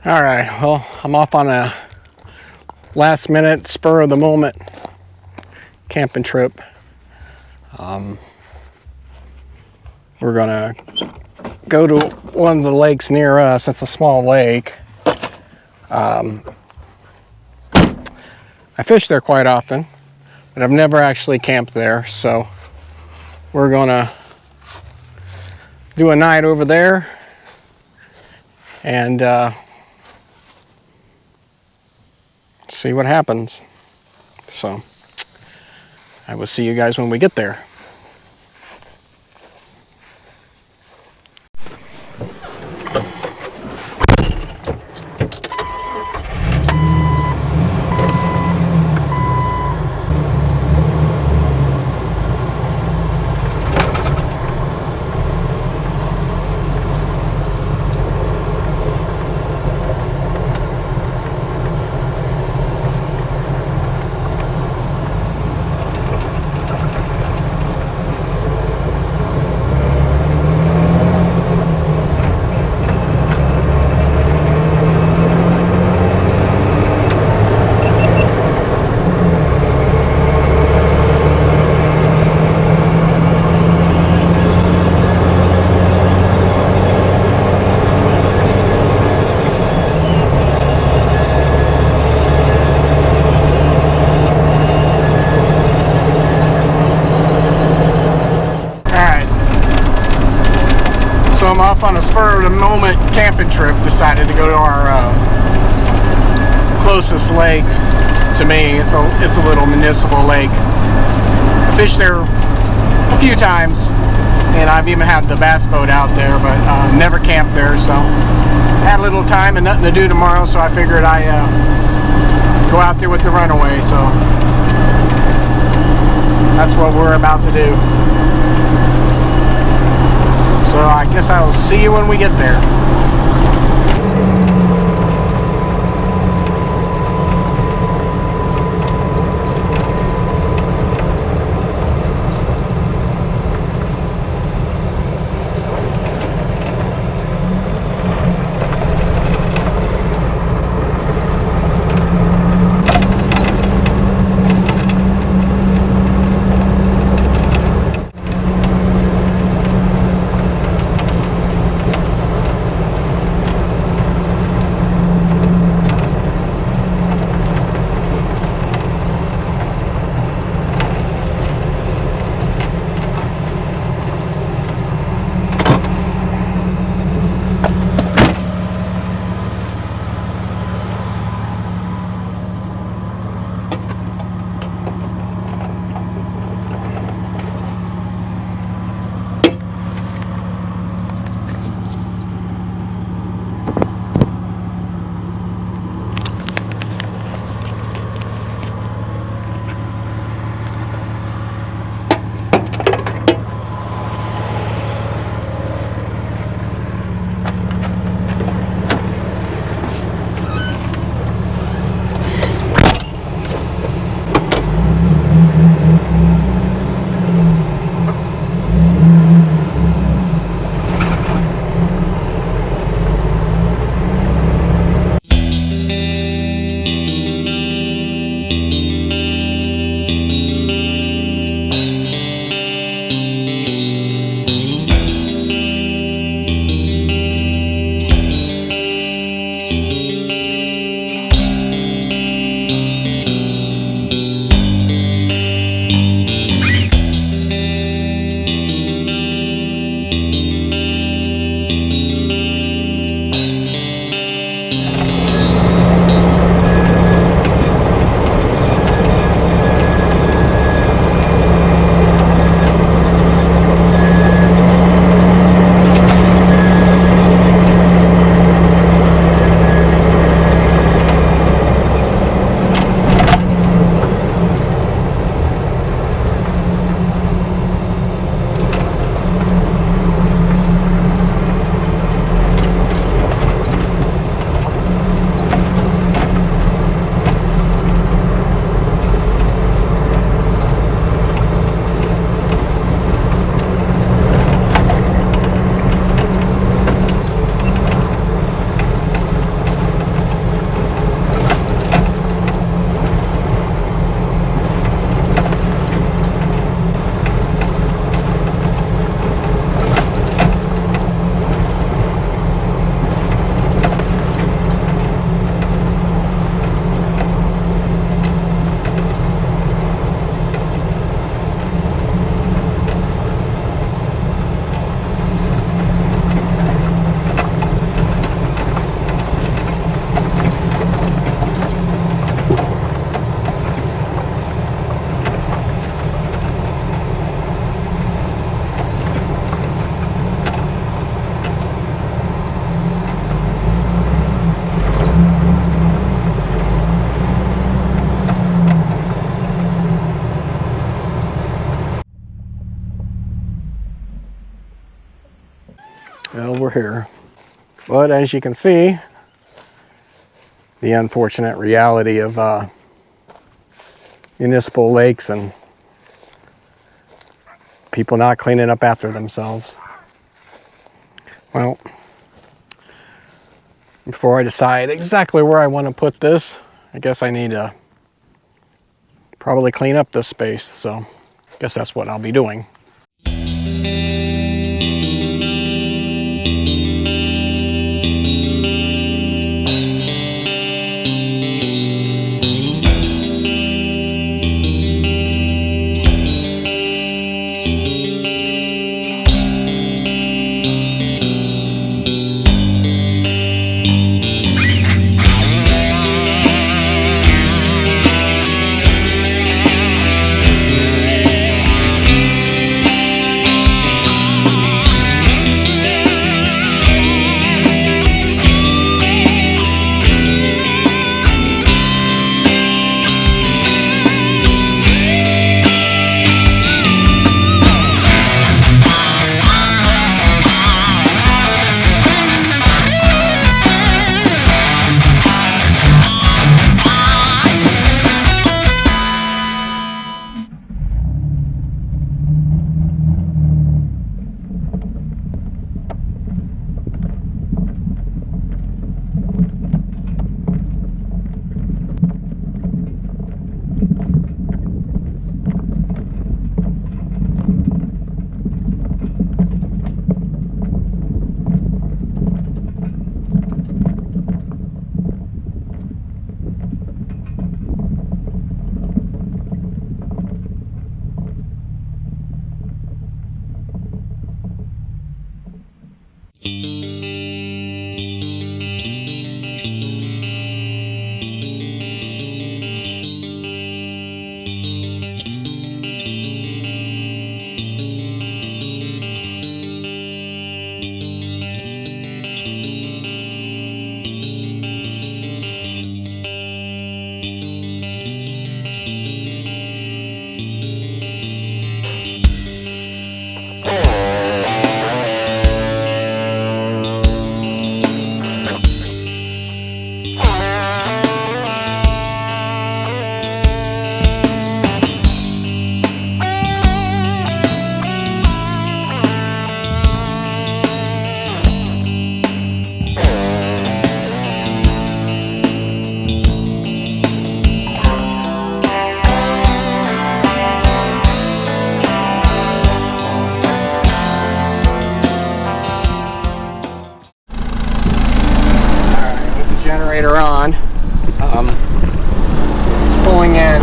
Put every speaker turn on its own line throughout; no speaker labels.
All right, well, I'm off on a last minute, spur of the moment camping trip. We're gonna go to one of the lakes near us. It's a small lake. I fish there quite often, but I've never actually camped there, so we're gonna do a night over there and see what happens. So I will see you guys when we get there. So I'm off on a spur of the moment camping trip. Decided to go to our closest lake to me. It's a little municipal lake. I fished there a few times, and I've even had the bass boat out there, but never camped there. So had a little time and nothing to do tomorrow, so I figured I go out there with the Runaway. So that's what we're about to do. So I guess I will see you when we get there. over here. But as you can see, the unfortunate reality of municipal lakes and people not cleaning up after themselves. Well, before I decide exactly where I want to put this, I guess I need to probably clean up this space, so I guess that's what I'll be doing. Generator on. It's pulling in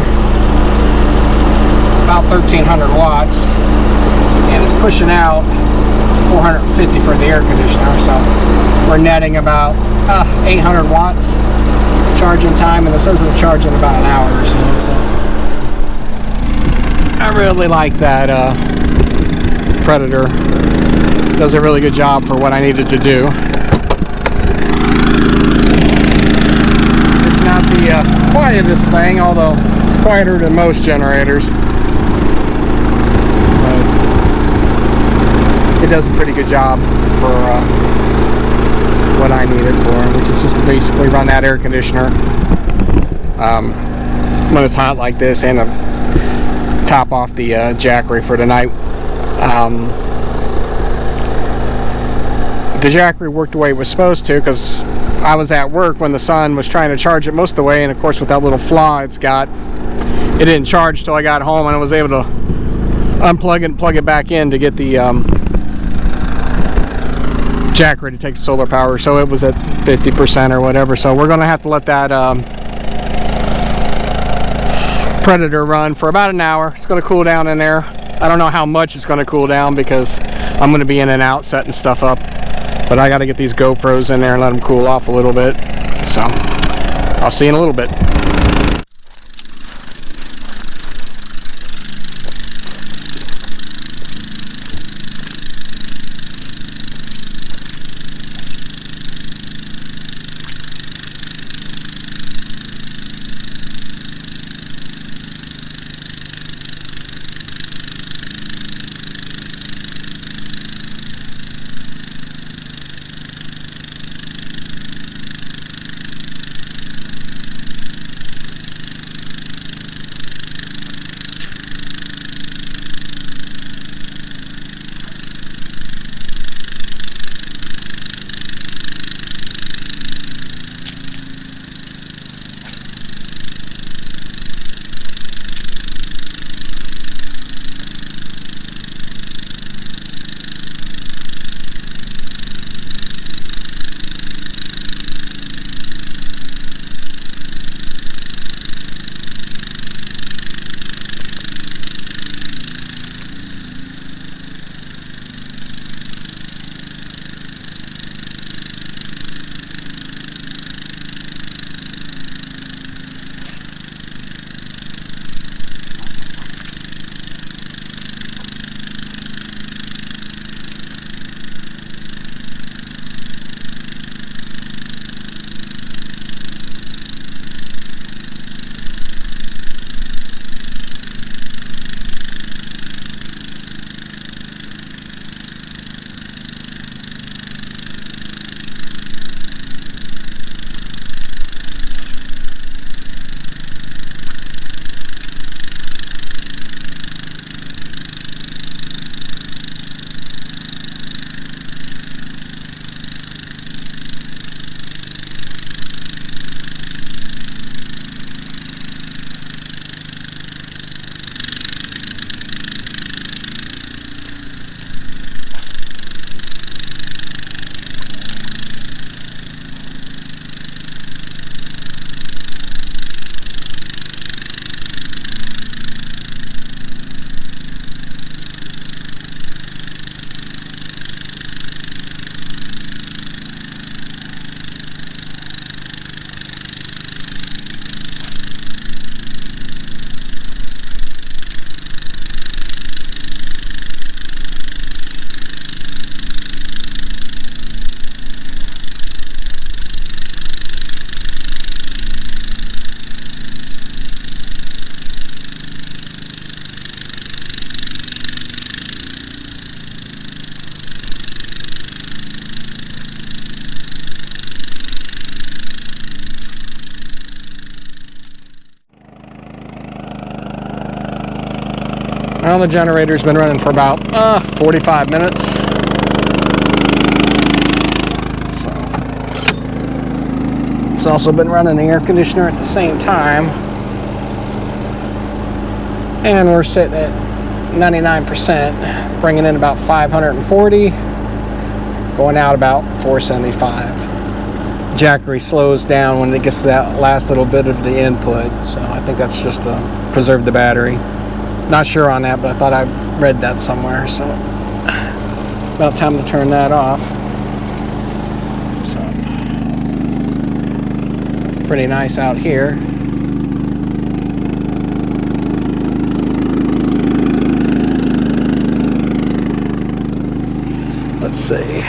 about 1,300 watts and it's pushing out 450 for the air conditioner, so we're netting about 800 watts charging time, and it says it'll charge in about an hour or so. I really like that Predator. Does a really good job for what I needed to do. It's not the quietest thing, although it's quieter than most generators. But it does a pretty good job for what I need it for, which is just to basically run that air conditioner when it's hot like this, and to top off the Jackery for tonight. The Jackery worked the way it was supposed to, because I was at work when the sun was trying to charge it most of the way, and of course with that little flaw it's got, it didn't charge till I got home, and I was able to unplug it and plug it back in to get the Jackery to take solar power, so it was at 50% or whatever. So we're gonna have to let that Predator run for about an hour. It's gonna cool down in there. I don't know how much it's gonna cool down because I'm gonna be in and out setting stuff up. But I got to get these GoPros in there and let them cool off a little bit. So I'll see you in a little bit. Well, the generator's been running for about 45 minutes. So it's also been running the air conditioner at the same time. And we're sitting at 99%, bringing in about 540, going out about 475. Jackery slows down when it gets to that last little bit of the input, so I think that's just to preserve the battery. Not sure on that, but I thought I read that somewhere, so about time to turn that off. So pretty nice out here. Let's see.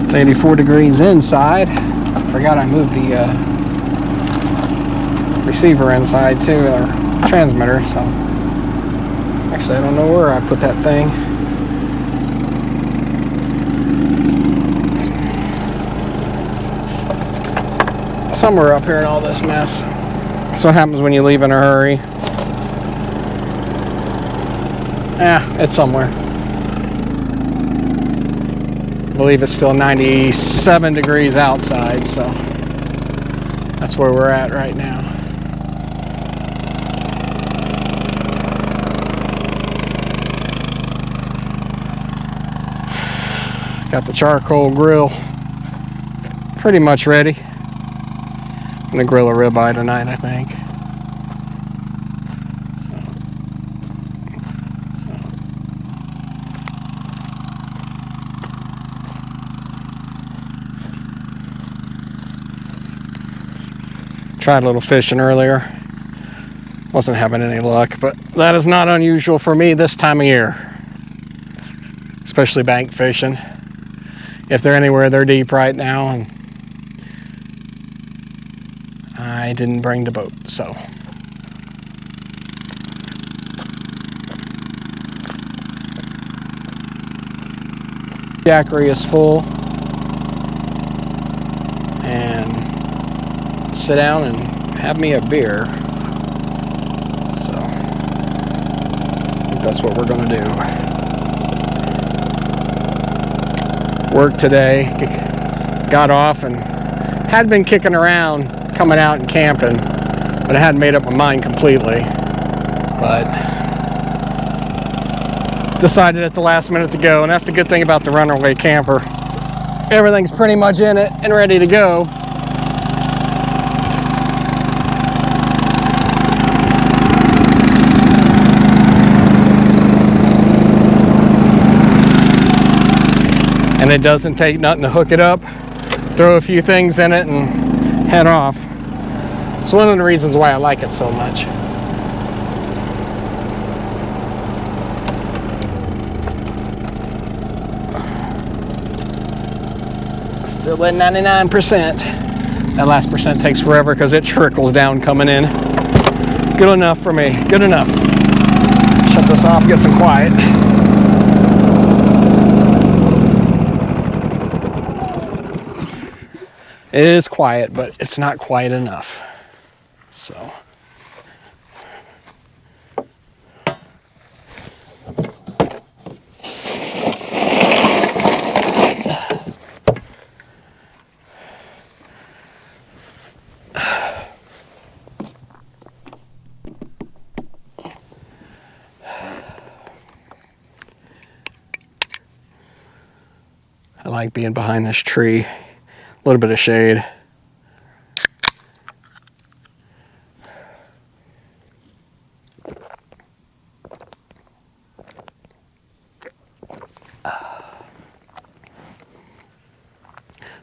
It's 84 degrees inside. Forgot I moved the receiver inside too, or transmitter, so actually I don't know where I put that thing. Somewhere up here in all this mess. That's what happens when you leave in a hurry. It's somewhere. I believe it's still 97 degrees outside, so that's where we're at right now. Got the charcoal grill pretty much ready. I'm gonna grill a ribeye tonight, I think. Tried a little fishing earlier. Wasn't having any luck, but that is not unusual for me this time of year. Especially bank fishing. If they're anywhere, they're deep right now, and I didn't bring the boat, so. Jackery is full. And sit down and have me a beer. So I think that's what we're gonna do. Work today, got off and had been kicking around coming out and camping, but I hadn't made up my mind completely. But decided at the last minute to go, and that's the good thing about the Runaway Camper. Everything's pretty much in it and ready to go. And it doesn't take nothing to hook it up, throw a few things in it, and head off. It's one of the reasons why I like it so much. Still at 99%. That last percent takes forever because it trickles down coming in. Good enough for me, good enough. Shut this off, get some quiet. It is quiet, but it's not quiet enough. So. I like being behind this tree. A little bit of shade.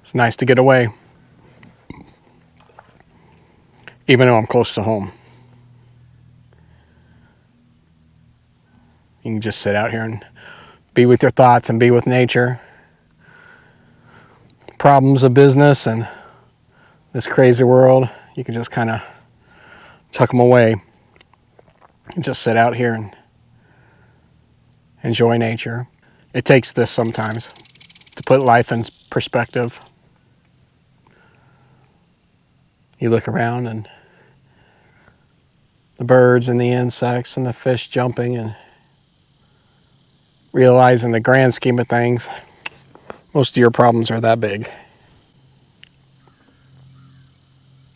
It's nice to get away, even though I'm close to home. You can just sit out here and be with your thoughts and be with nature. Problems of business and this crazy world, you can just kind of tuck them away and just sit out here and enjoy nature. It takes this sometimes to put life in perspective. You look around and the birds and the insects and the fish jumping, and realizing the grand scheme of things, most of your problems are that big.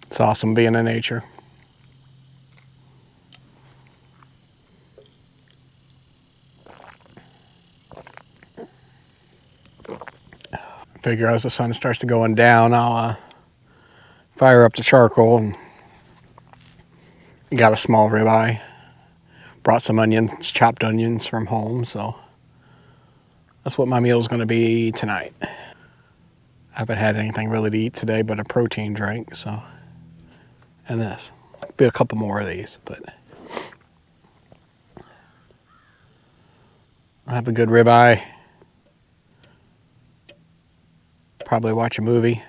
It's awesome being in nature. Figure as the sun starts to going down, I'll fire up the charcoal, and got a small ribeye. Brought some onions, chopped onions from home, so that's what my meal is going to be tonight. I haven't had anything really to eat today but a protein drink, so, and this. Be a couple more of these, but I'll have a good ribeye. Probably watch a movie.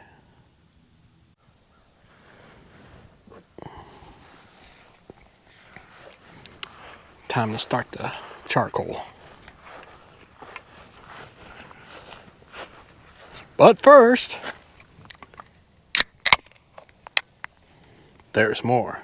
Time to start the charcoal. But first, there's more.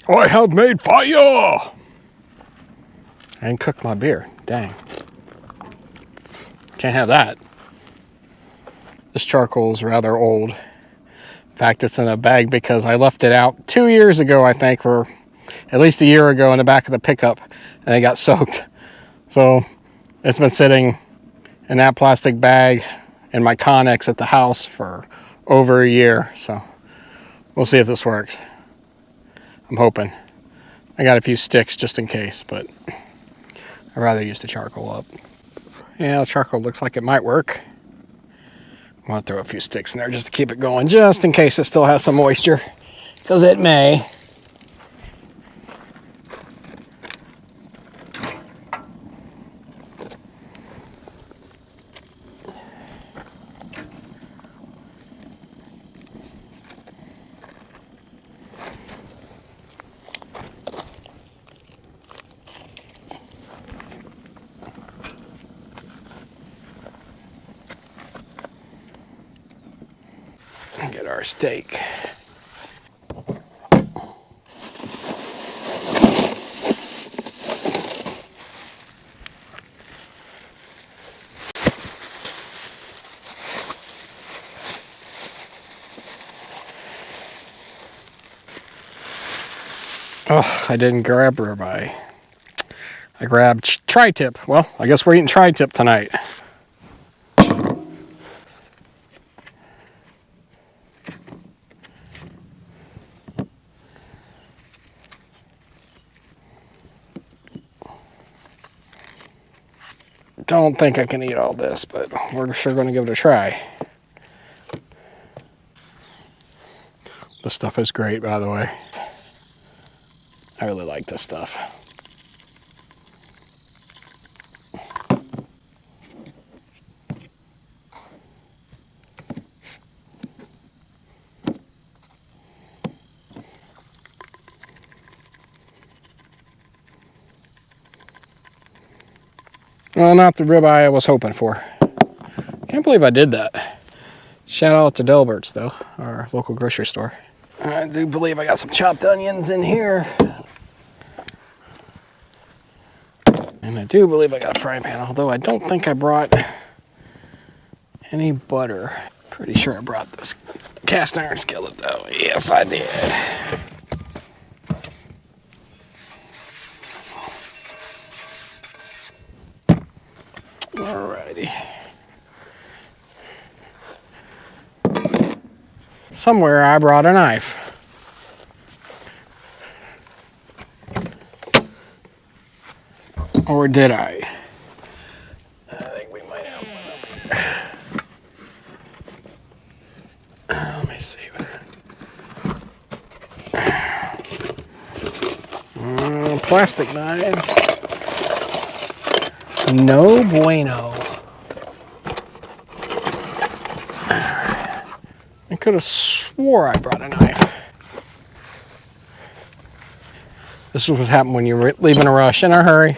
I have made fire! And cooked my beer. Dang. Can't have that. This charcoal is rather old. In fact, it's in a bag because I left it out 2 years ago, I think, or at least a year ago, in the back of the pickup, and it got soaked. So it's been sitting in that plastic bag in my Connex at the house for over a year. So we'll see if this works. I'm hoping. I got a few sticks just in case, but I'd rather use the charcoal up. Yeah, the charcoal looks like it might work. I'm gonna throw a few sticks in there just to keep it going, just in case it still has some moisture, because it may. Get our steak. Oh, I didn't grab ribeye. I grabbed tri-tip. Well, I guess we're eating tri-tip tonight. Don't think I can eat all this, but we're sure going to give it a try. This stuff is great, by the way. I really like this stuff. Well, not the ribeye I was hoping for. Can't believe I did that. Shout out to Delbert's, though, our local grocery store. I do believe I got some chopped onions in here. And I do believe I got a frying pan, although I don't think I brought any butter. Pretty sure I brought this cast iron skillet, though. Yes, I did. Alrighty. Somewhere I brought a knife. Or did I? I think we might have one. plastic knives. No bueno. I could have swore I brought a knife. This is what happened when you're leaving a rush in a hurry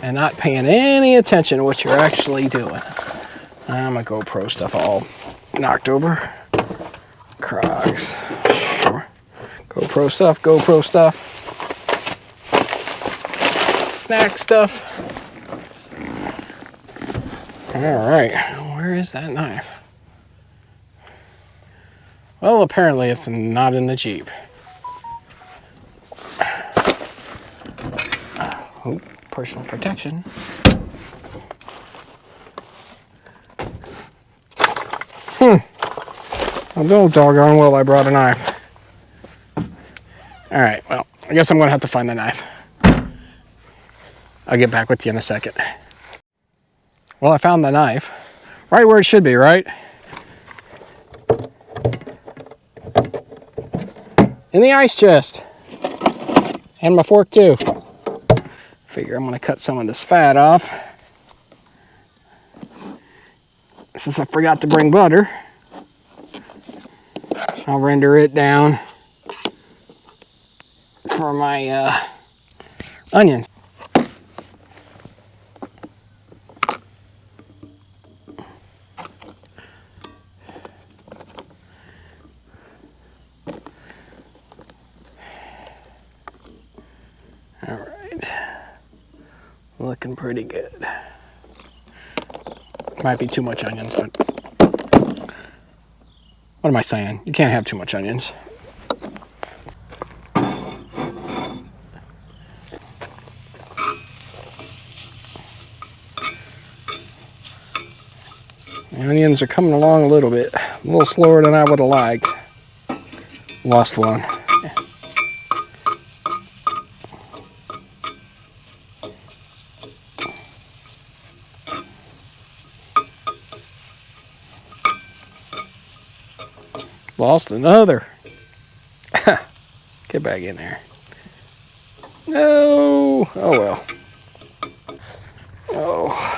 and not paying any attention to what you're actually doing. I'm gonna GoPro stuff all knocked over. Crocs, sure. GoPro stuff. Snack stuff. All right, where is that knife? Well, apparently it's not in the Jeep. Oh, personal protection. I don't doggone well I brought a knife. All right, well, I guess I'm gonna have to find the knife. I'll get back with you in a second. Well, I found the knife. Right where it should be, right? In the ice chest. And my fork too. Figure I'm gonna cut some of this fat off. Since I forgot to bring butter, I'll render it down for my onions. All right, looking pretty good. Might be too much onions, but what am I saying? You can't have too much onions. The onions are coming along a little bit. A little slower than I would have liked. Lost one. Lost another. Get back in there. No. Oh well. Oh.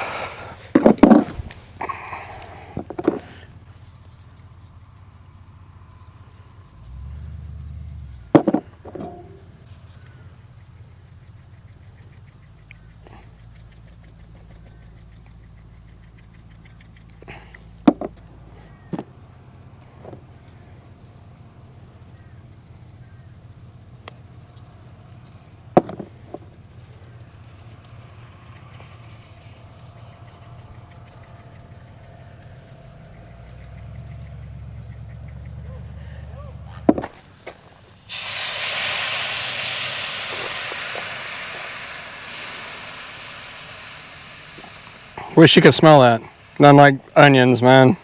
Wish you could smell that. Nothing like onions, man.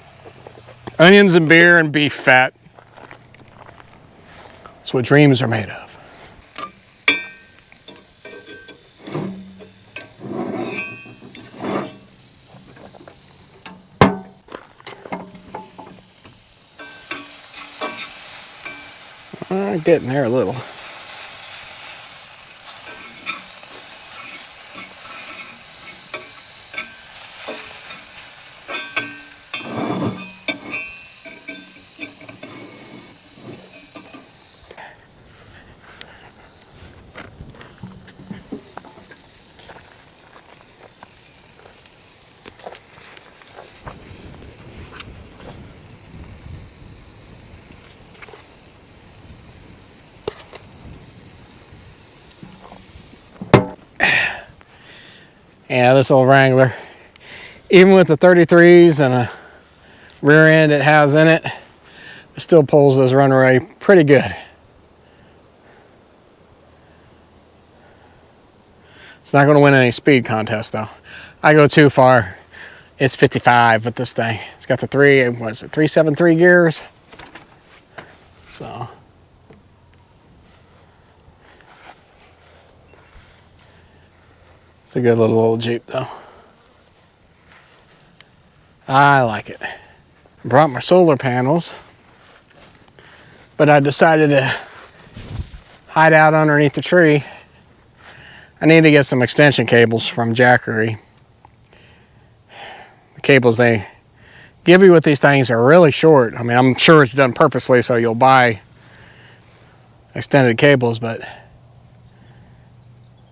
Onions and beer and beef fat. That's what dreams are made of. Getting there a little. Yeah, this old Wrangler, even with the 33s and a rear end it has in it, it still pulls this Runaway pretty good. It's not going to win any speed contest though. I go too far. It's 55 with this thing. It's got the 373 gears. So it's a good little old Jeep though. I like it. Brought my solar panels, but I decided to hide out underneath the tree I need to get some extension cables from Jackery. The cables they give you with these things are really short. I mean, I'm sure it's done purposely so you'll buy extended cables, but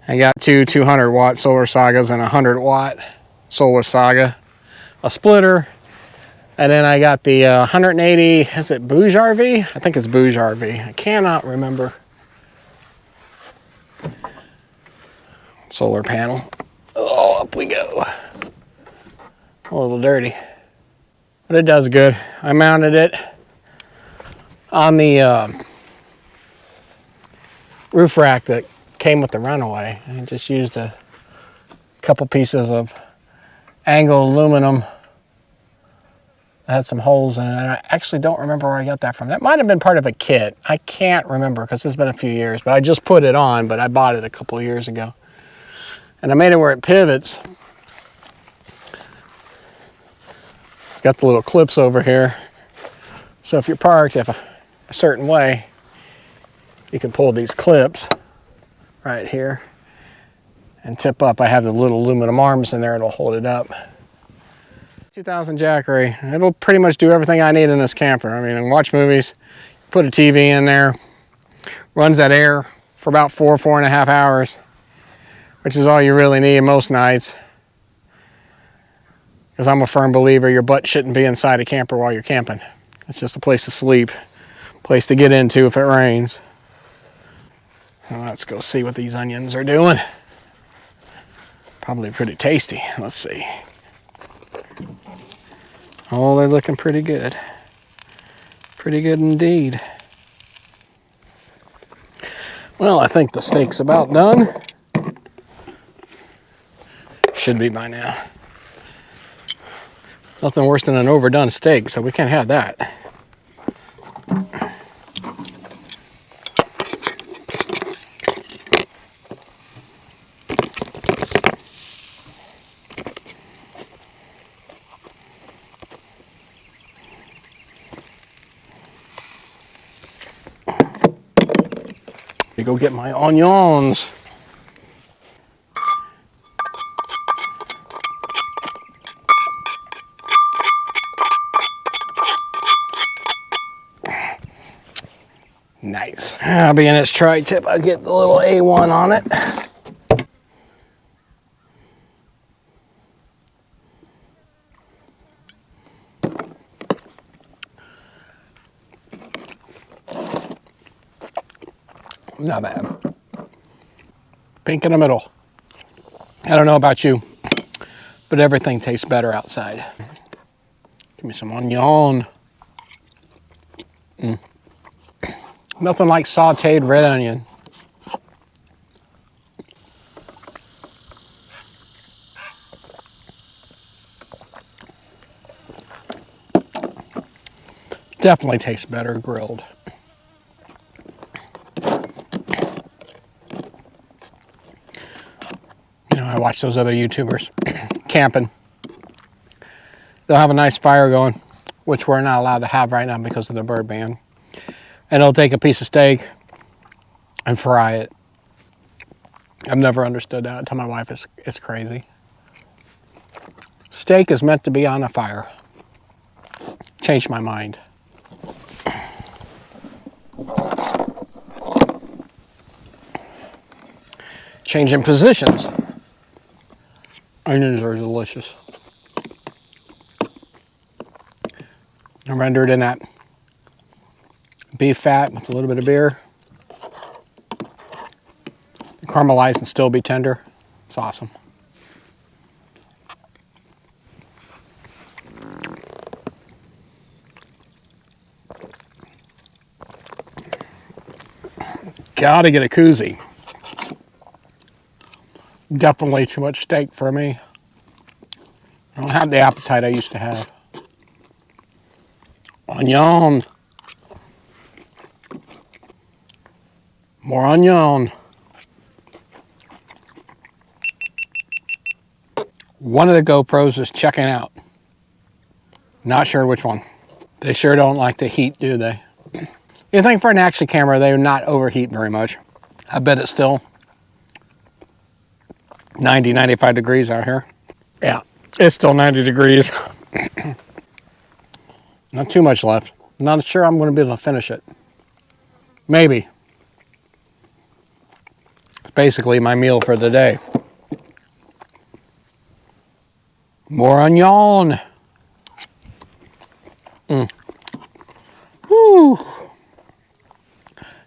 I got two 200-watt Solar Sagas and a 100-watt Solar Saga, a splitter, and then I got the 180, is it Bouge RV? I think it's Bouge RV. I cannot remember. Solar panel. Oh, up we go. A little dirty, but it does good. I mounted it on the roof rack that came with the Runaway. I just used a couple pieces of angled aluminum that had some holes in it. And I actually don't remember where I got that from. That might have been part of a kit. I can't remember because it's been a few years, but I just put it on, but I bought it a couple years ago. And I made it where it pivots. It's got the little clips over here. So if you're parked a certain way, you can pull these clips right here and tip up. I have the little aluminum arms in there, it'll hold it up. 2000 Jackery, it'll pretty much do everything I need in this camper. I mean, watch movies, put a TV in there, runs that air for about 4.5 hours, which is all you really need most nights. Because I'm a firm believer your butt shouldn't be inside a camper while you're camping. It's just a place to sleep, place to get into if it rains. Well, let's go see what these onions are doing. Probably pretty tasty. Let's see. Oh, they're looking pretty good. Pretty good indeed. Well, I think the steak's about done. Should be by now. Nothing worse than an overdone steak, so we can't have that. You go get my onions. Nice. I'll be in its tri-tip. I'll get the little A1 on it. Not bad. Pink in the middle. I don't know about you, but everything tastes better outside. Give me some onion. Nothing like sauteed red onion. Definitely tastes better grilled. You know, I watch those other YouTubers camping. They'll have a nice fire going, which we're not allowed to have right now because of the bird ban. And they'll take a piece of steak and fry it. I've never understood that. I tell my wife it's crazy. Steak is meant to be on a fire. Changed my mind. Changing positions. Onions are delicious. I rendered in that beef fat with a little bit of beer. Caramelize and still be tender. It's awesome. Gotta get a koozie. Definitely too much steak for me. I don't have the appetite I used to have. Onion. More onion. One of the GoPros is checking out. Not sure which one. They sure don't like the heat, do they? You think for an action camera, they would not overheat very much. I bet it still 90, 95 degrees out here. Yeah, it's still 90 degrees. Not too much left. Not sure I'm going to be able to finish it. Maybe. It's basically my meal for the day. More onion. Whew.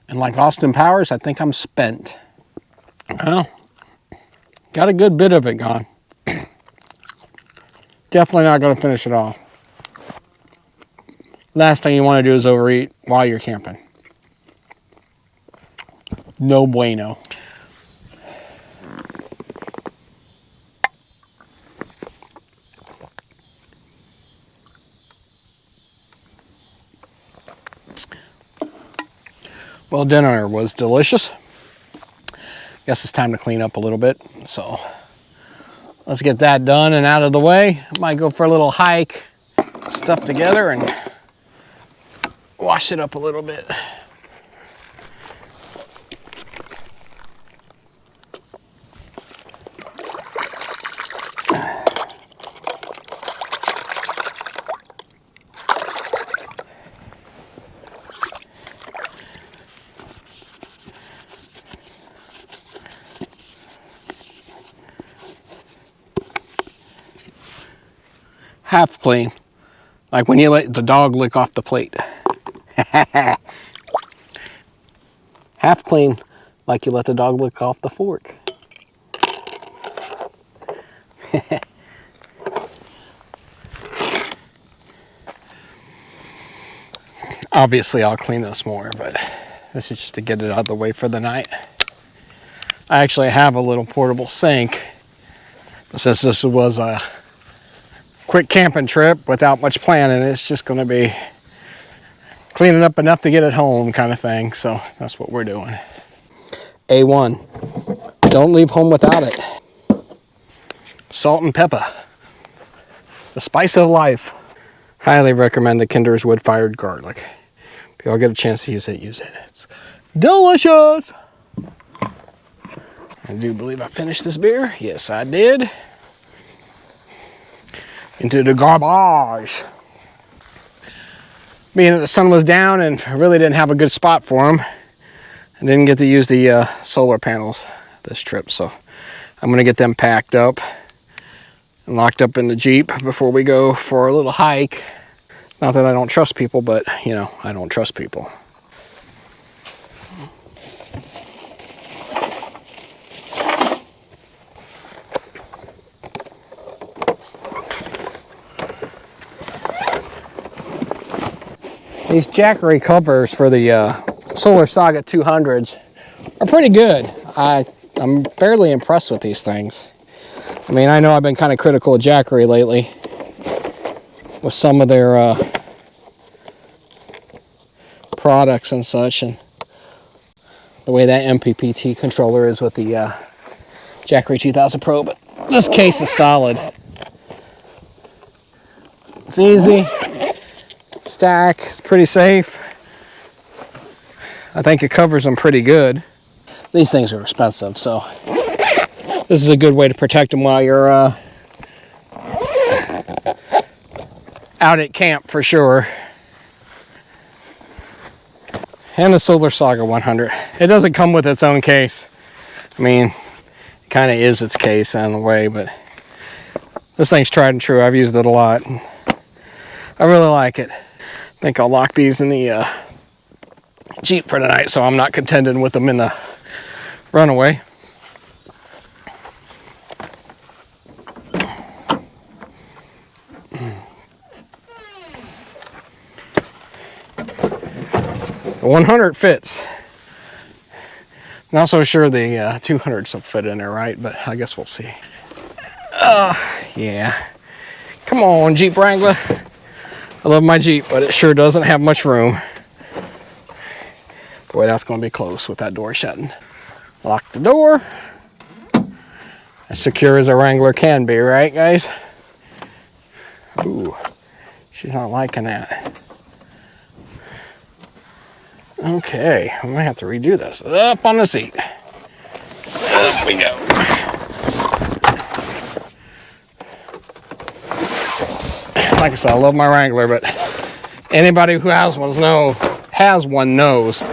And like Austin Powers, I think I'm spent. Well, got a good bit of it gone. Definitely not going to finish it all. Last thing you want to do is overeat while you're camping. No bueno. Well, dinner was delicious. Guess it's time to clean up a little bit. So let's get that done and out of the way. Might go for a little hike, stuff together, and wash it up a little bit. Half clean, like when you let the dog lick off the plate. Half clean, like you let the dog lick off the fork. Obviously I'll clean this more, but this is just to get it out of the way for the night. I actually have a little portable sink, but since this was a quick camping trip without much planning, it's just going to be cleaning up enough to get it home kind of thing. So that's what we're doing. A1, don't leave home without it. Salt and pepper, the spice of life. Highly recommend the Kinder's wood-fired garlic. If y'all get a chance to use it, use it. It's delicious. I do believe I finished this beer. Yes, I did. Into the garbage. Being that the sun was down and I really didn't have a good spot for them, I didn't get to use the solar panels this trip, so I'm gonna get them packed up and locked up in the Jeep before we go for a little hike. Not that I don't trust people, but you know, I don't trust people. These Jackery covers for the Solar Saga 200s are pretty good. I'm fairly impressed with these things. I mean, I know I've been kind of critical of Jackery lately with some of their products and such, and the way that MPPT controller is with the Jackery 2000 Pro, but this case is solid. It's easy. Stack, it's pretty safe. I think it covers them pretty good. These things are expensive, so this is a good way to protect them while you're out at camp for sure. And the Solar Saga 100. It doesn't come with its own case. I mean, it kind of is its case in a way, but this thing's tried and true. I've used it a lot. I really like it. I think I'll lock these in the Jeep for tonight, so I'm not contending with them in the Runaway. The 100 fits. Not so sure the 200s will fit in there, right? But I guess we'll see. Yeah. Come on, Jeep Wrangler. I love my Jeep, but it sure doesn't have much room. Boy, that's going to be close with that door shutting. Lock the door. As secure as a Wrangler can be, right, guys? Ooh, she's not liking that. Okay, I'm gonna have to redo this. Up on the seat. Up we go. Like I said, I love my Wrangler, but anybody who has one knows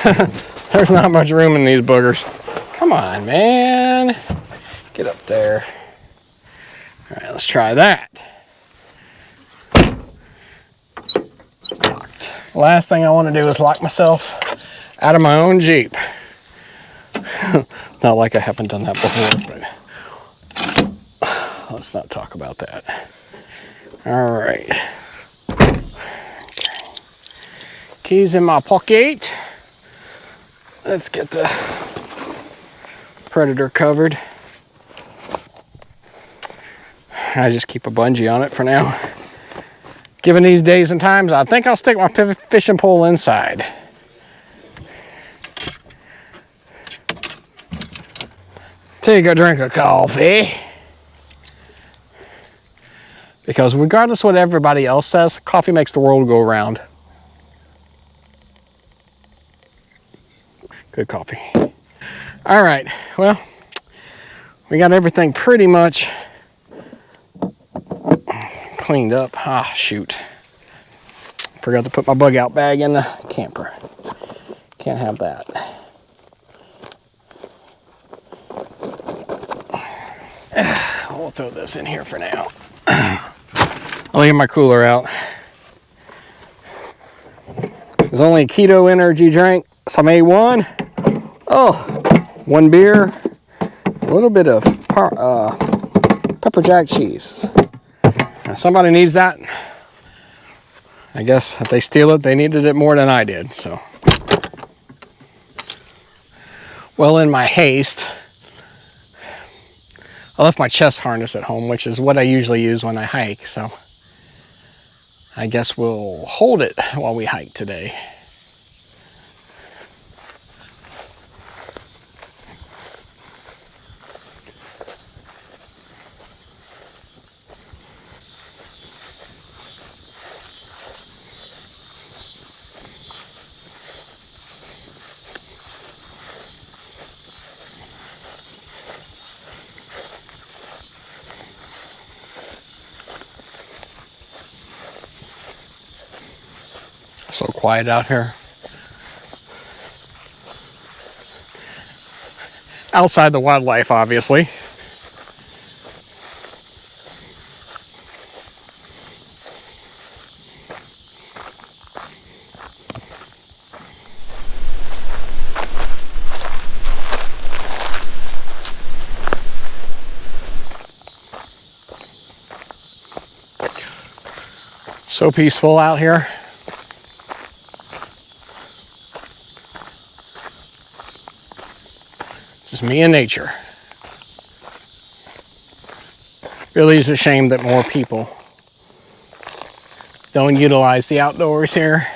there's not much room in these boogers. Come on, man. Get up there. All right, let's try that. Locked. Last thing I want to do is lock myself out of my own Jeep. Not like I haven't done that before, but let's not talk about that. All right. Okay. Keys in my pocket. Let's get the Predator covered. I just keep a bungee on it for now. Given these days and times, I think I'll stick my fishing pole inside. Take a drink of coffee. Because regardless of what everybody else says, coffee makes the world go round. Good coffee. All right, well, we got everything pretty much cleaned up. Ah, shoot. Forgot to put my bug out bag in the camper. Can't have that. We'll throw this in here for now. I'll leave my cooler out. There's only a keto energy drink, some A1. Oh, one beer, a little bit of pepper jack cheese. Now, somebody needs that. I guess if they steal it, they needed it more than I did. So, well, in my haste, I left my chest harness at home, which is what I usually use when I hike. So, I guess we'll hold it while we hike today. So quiet out here. Outside the wildlife, obviously. So peaceful out here. Just me and nature. Really is a shame that more people don't utilize the outdoors here.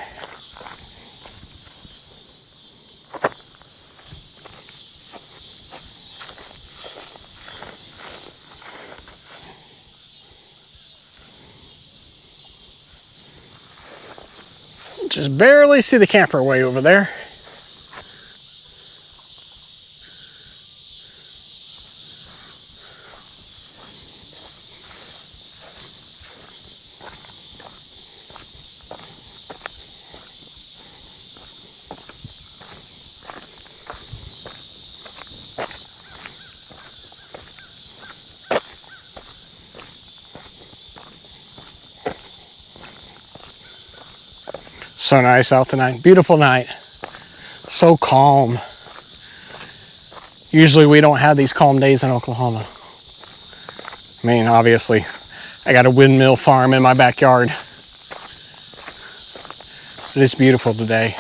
Just barely see the camper way over there. So nice out tonight. Beautiful night. So calm. Usually we don't have these calm days in Oklahoma. I mean, obviously, I got a windmill farm in my backyard. But it's beautiful today.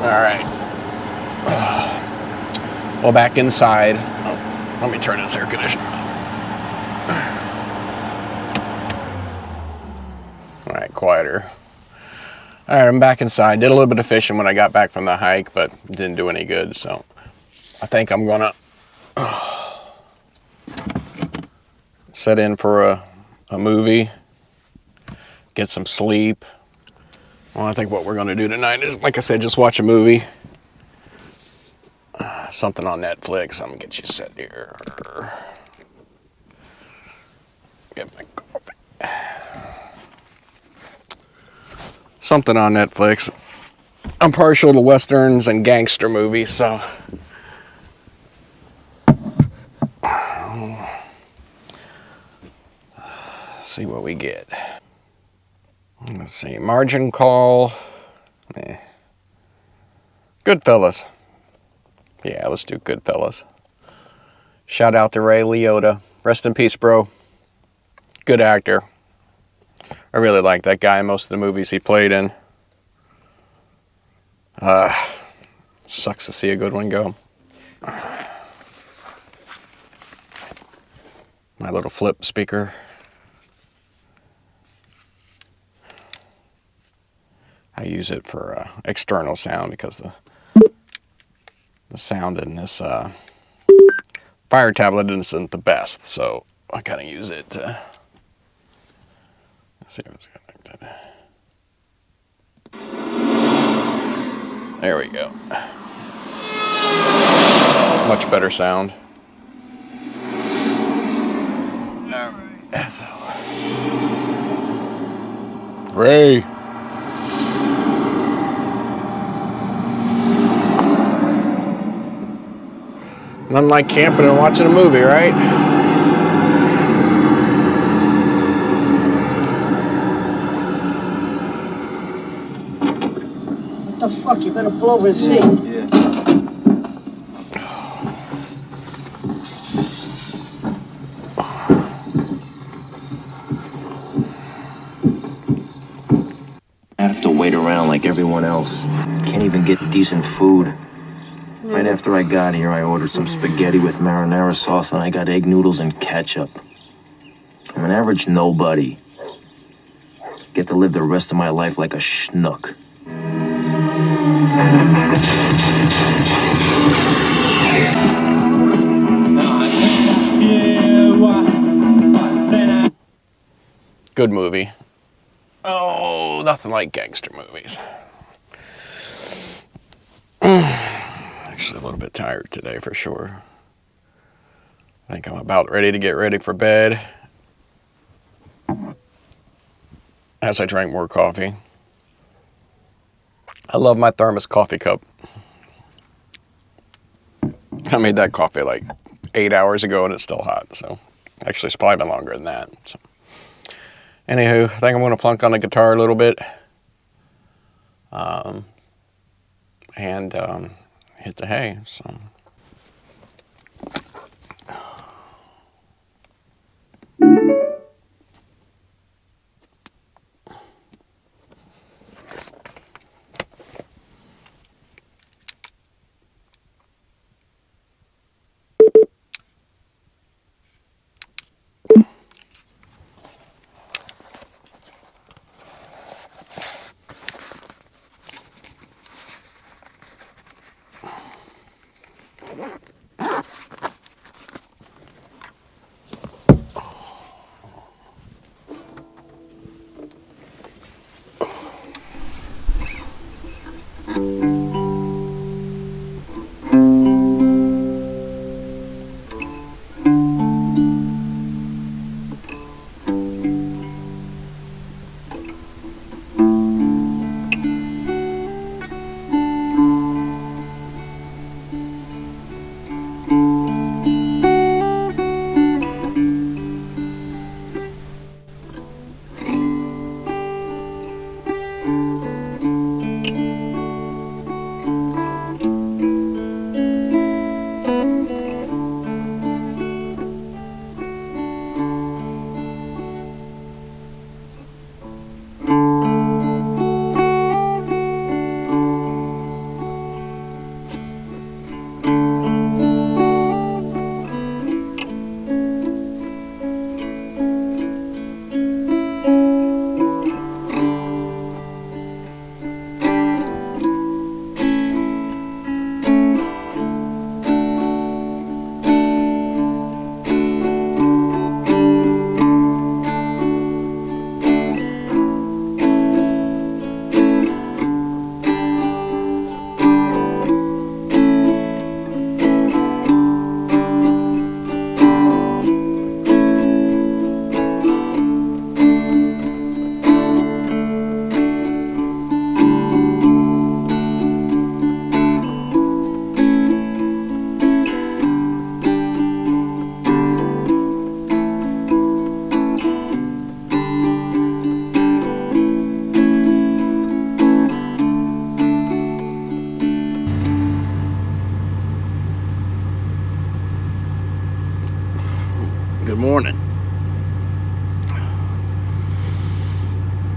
All right. Well, back inside. Oh, let me turn this air conditioner off. All right, quieter. All right, I'm back inside. Did a little bit of fishing when I got back from the hike, but didn't do any good. So I think I'm gonna set in for a movie, get some sleep. Well, I think what we're gonna do tonight is, like I said, just watch a movie. Something on Netflix. I'm gonna get you set here. Get my coffee. Something on Netflix. I'm partial to westerns and gangster movies, so see what we get. Let's see. Margin Call. Goodfellas. Yeah, let's do Goodfellas. Shout out to Ray Liotta. Rest in peace, bro. Good actor. I really like that guy in most of the movies he played in. Sucks to see a good one go. My little flip speaker. I use it for external sound because the sound in this Fire tablet isn't the best, so I kind of use it to. Let's see if it's connected. There we go. Much better sound. Alright, so. Ray. Nothing like camping and watching a movie, right?
What the fuck? You better pull over and see.
Yeah.
I have to wait around like everyone else. Can't even get decent food. Right after I got here, I ordered some spaghetti with marinara sauce, and I got egg noodles and ketchup. I'm an average nobody. Get to live the rest of my life like a schnook.
Good movie. Oh, nothing like gangster movies. Actually, a little bit tired today for sure. I think I'm about ready to get ready for bed. As I drank more coffee. I love my thermos coffee cup. I made that coffee like 8 hours ago and it's still hot. So actually it's probably been longer than that. So. Anywho, I think I'm going to plunk on the guitar a little bit. And hit the hay. So.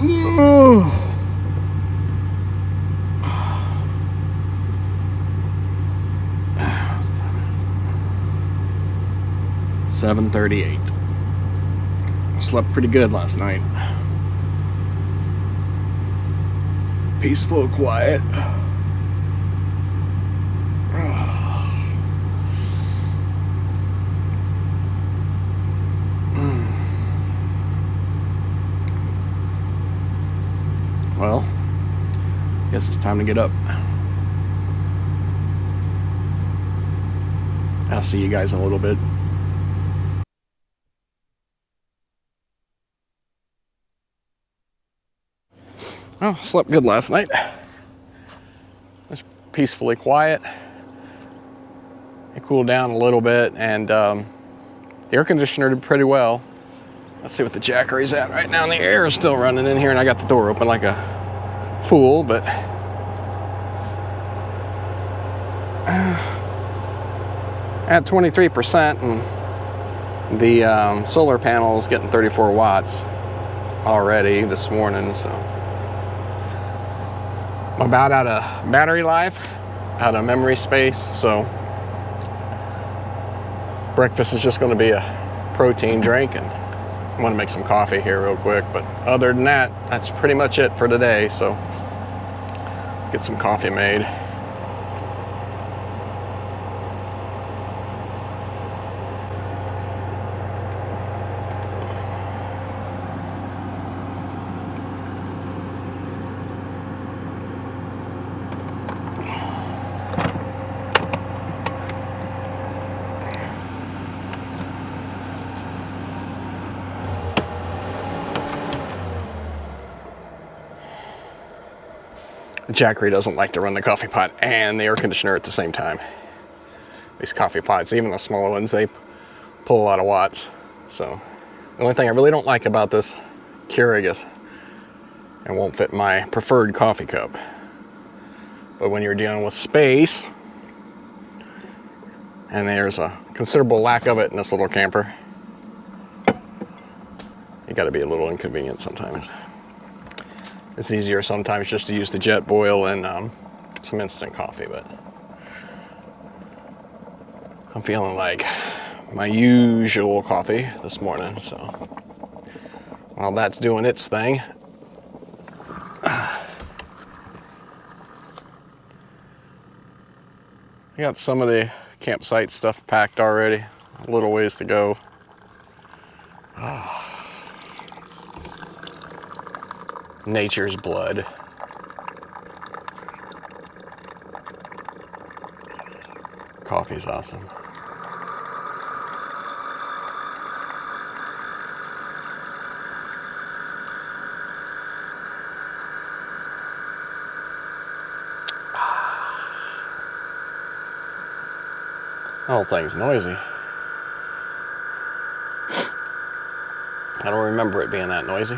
Ooh. 7:38. Slept pretty good last night. Peaceful, quiet. Well, guess it's time to get up. I'll see you guys in a little bit. Oh, slept good last night. It was peacefully quiet. It cooled down a little bit, and the air conditioner did pretty well. Let's see what the Jackery's at right now. And the air is still running in here, and I got the door open like a fool, but at 23%, and the solar panel is getting 34 watts already this morning, so I'm about out of battery life, out of memory space, so breakfast is just going to be a protein drink, and I want to make some coffee here real quick, but other than that, that's pretty much it for today, so get some coffee made. Jackery doesn't like to run the coffee pot and the air conditioner at the same time. These coffee pots, even the smaller ones, they pull a lot of watts. So the only thing I really don't like about this Keurig is it won't fit my preferred coffee cup. But when you're dealing with space, and there's a considerable lack of it in this little camper, you got to be a little inconvenient sometimes. It's easier sometimes just to use the jet boil and some instant coffee, but I'm feeling like my usual coffee this morning, so while that's doing its thing, I got some of the campsite stuff packed already, a little ways to go. Nature's blood. Coffee's awesome. The whole thing's noisy. I don't remember it being that noisy.